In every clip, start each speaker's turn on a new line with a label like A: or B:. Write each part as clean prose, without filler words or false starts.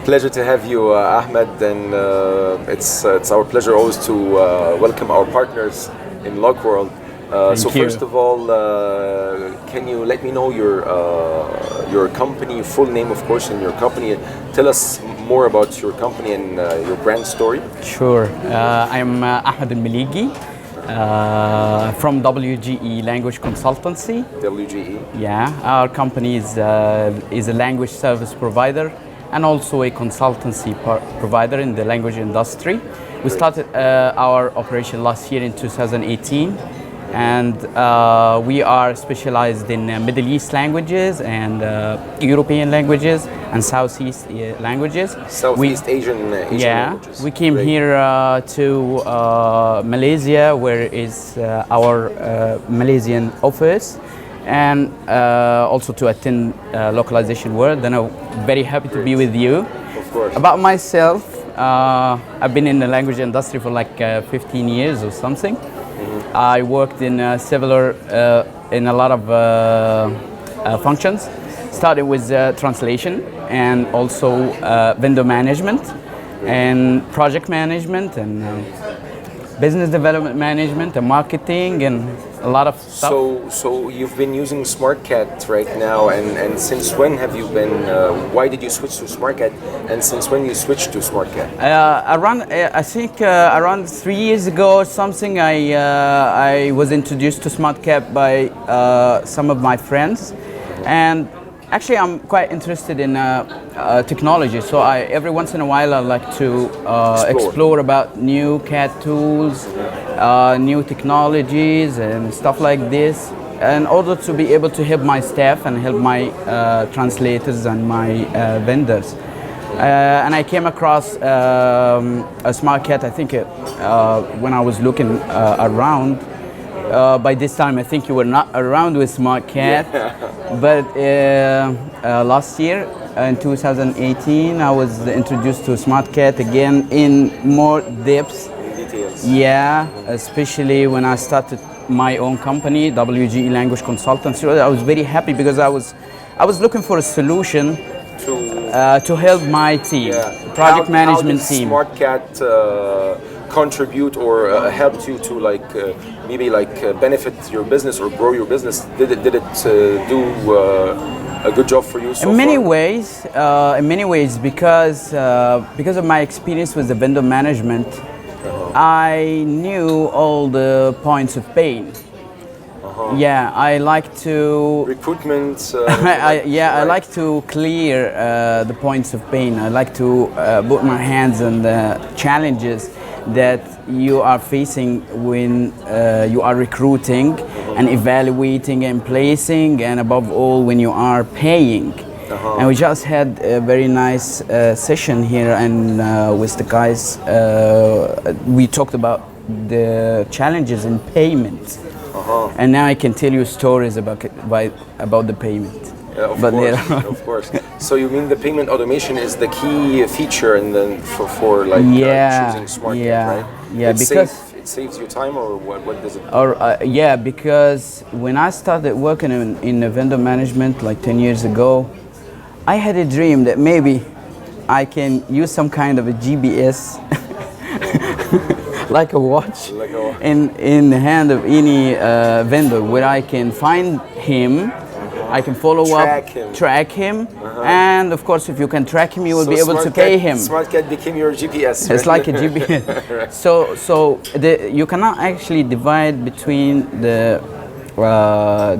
A: Pleasure to have you, Ahmed, and it's our pleasure always to welcome our partners in Logworld. So
B: you.
A: first of all, can you let me know your company, full name, of course, and your company? Tell us more about your company and your brand story.
B: Sure. I'm Ahmed Elmiligy from WGE Language Consultancy.
A: WGE.
B: Yeah, our company is a language service provider and also a consultancy provider in the language industry. We started our operation last year in 2018. And we are specialized in Middle East languages and European languages and Southeast languages.
A: Southeast Asian languages.
B: We came here to Malaysia, where is our Malaysian office, and also to attend Localization World. And I'm very happy to be with you.
A: Of course.
B: About myself, I've been in the language industry for like 15 years or something. I worked in in a lot of functions. Started with translation and also vendor management and project management and business development management and marketing and a lot of stuff.
A: So you've been using Smartcat right now, and since when have you been? Why did you switch to Smartcat, and since when you switched to Smartcat?
B: I think around 3 years ago or something, I was introduced to Smartcat by some of my friends, and actually I'm quite interested in technology. So every once in a while I like to explore about new CAD tools, new technologies and stuff like this, in order to be able to help my staff and help my translators and my vendors. And I came across a Smartcat, I think when I was looking around. By this time I think you were not around with Smartcat, but last year in 2018 I was introduced to Smartcat again in more depth.
A: Details.
B: Yeah, especially when I started my own company, WGE Language Consultancy. I was very happy because I was looking for a solution to help my team, project management team.
A: Smartcat contribute or helped you to maybe benefit your business or grow your business? Did it do a good job for you so
B: far? In many ways, because of my experience with the vendor management, I knew all the points of pain. Yeah, I like to
A: recruitment.
B: I like to clear the points of pain. I like to put my hands on the challenges that you are facing when you are recruiting and evaluating and placing, and above all when you are paying. And we just had a very nice session here, and with the guys we talked about the challenges in payment. And now I can tell you stories about the payment.
A: Of course. So you mean the payment automation is the key feature and then for choosing Smartcat, right?
B: Yeah, because
A: it saves you time, or what does it do?
B: Or because when I started working in vendor management like 10 years ago, I had a dream that maybe I can use some kind of a GPS like a watch in the hand of any vendor, where I can find him, I can follow track him, and of course if you can track him, you will be able to pay him.
A: Smartcat became your GPS.
B: It's like a GPS. Right. So you cannot actually divide between the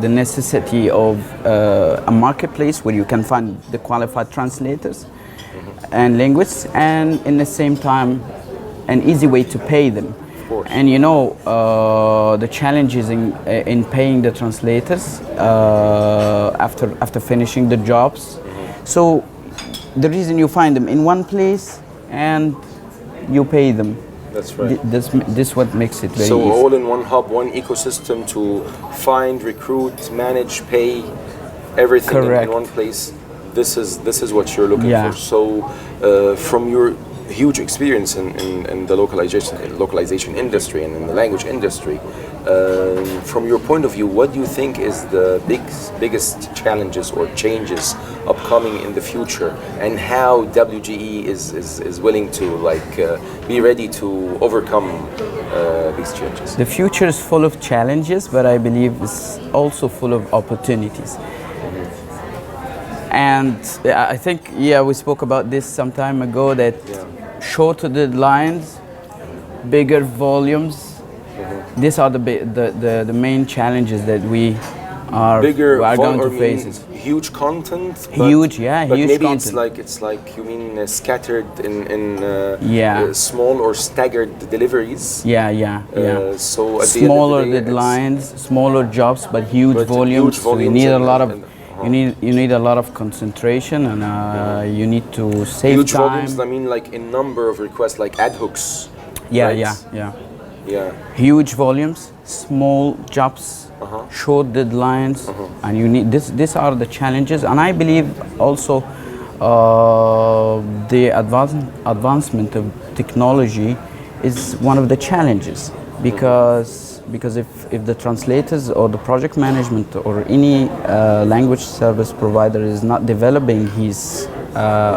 B: necessity of a marketplace where you can find the qualified translators and linguists, and in the same time an easy way to pay them. And you know the challenges in paying the translators after finishing the jobs. So the reason you find them in one place and you pay them.
A: That's right.
B: This what makes it very easy.
A: So all in one hub, one ecosystem to find, recruit, manage, pay, everything in one place. This is what you're looking for. So from your huge experience in the localization industry and in the language industry, From your point of view, what do you think is the biggest challenges or changes upcoming in the future, and how WGE is willing to be ready to overcome these changes?
B: The future is full of challenges, but I believe it's also full of opportunities. And I think, we spoke about this some time ago, that shorter deadlines, bigger volumes, these are the main challenges that we are going to face.
A: Huge content,
B: but huge
A: maybe
B: content.
A: it's like you mean scattered in small or staggered deliveries. So at
B: smaller
A: the end of the day,
B: deadlines, smaller jobs, but huge volumes. So you need a lot of you need a lot of concentration, and you need to save
A: huge
B: time.
A: Volumes. I mean, like in number of requests, like ad hooks.
B: Huge volumes, small jobs, short deadlines, and you need this. These are the challenges, and I believe also the advancement of technology is one of the challenges, because if the translators or the project management or any language service provider is not developing his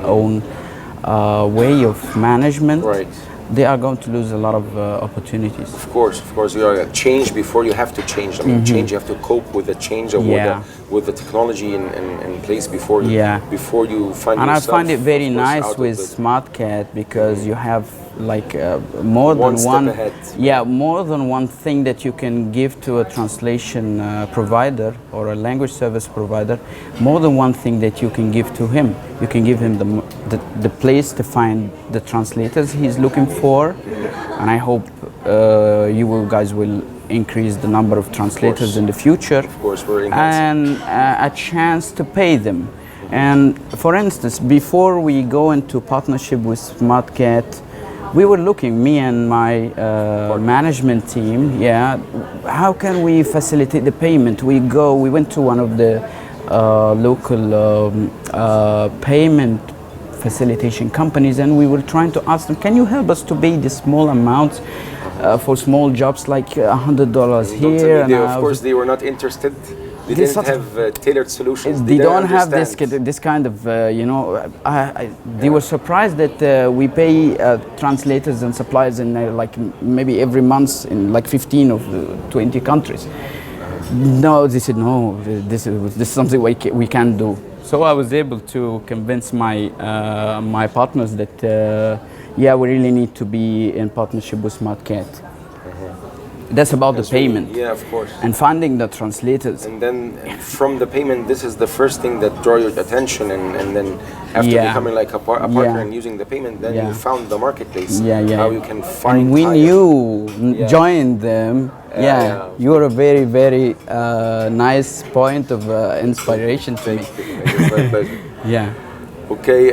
B: own way of management, they are going to lose a lot of opportunities.
A: Of course, you are change before you have to change. I mean, change. You have to cope with the change of with the technology in place before you find.
B: And
A: yourself,
B: I find it very nice with Smartcat, because you have like more than one thing that you can give to a translation provider or a language service provider. More than one thing that you can give to him. You can give him the place to find the translators he's looking for, and I hope you guys will increase the number of translators in the future.
A: Of course, we're
B: and a chance to pay them. And for instance, before we go into partnership with Smartcat, we were looking, me and my management team, how can we facilitate the payment? We went to one of the local payment facilitation companies, and we were trying to ask them, can you help us to pay the small amounts for small jobs, like $100 here?
A: And of course, they were not interested. They didn't have tailored solutions.
B: They don't have this kind of, they were surprised that we pay translators and suppliers in like maybe every month in like 15 of 20 countries. No, they said, no, this is something we can't do. So I was able to convince my my partners that we really need to be in partnership with Smartcat. That's about the payment.
A: Yeah, of course.
B: And finding the translators.
A: And then from the payment, this is the first thing that draw your attention, and then after becoming like a partner and using the payment, then you found the marketplace. How you can find.
B: And when you joined them, you're a very, very nice point of inspiration to me.
A: It's my pleasure. Okay,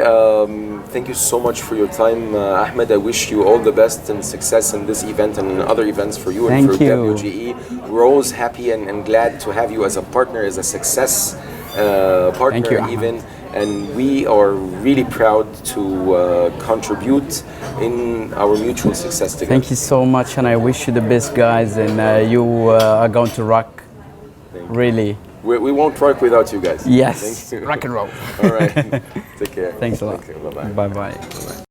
A: thank you so much for your time, Ahmed. I wish you all the best and success in this event and in other events for you and for WGE. We're always happy and glad to have you as a partner, as a success partner even. And we are really proud to contribute in our mutual success together.
B: Thank you so much, and I wish you the best, guys, and you are going to rock, really.
A: We won't work without you guys.
B: Yes, rock and roll.
A: All right. Take care.
B: Thanks a lot.
A: Bye-bye.
B: Bye-bye.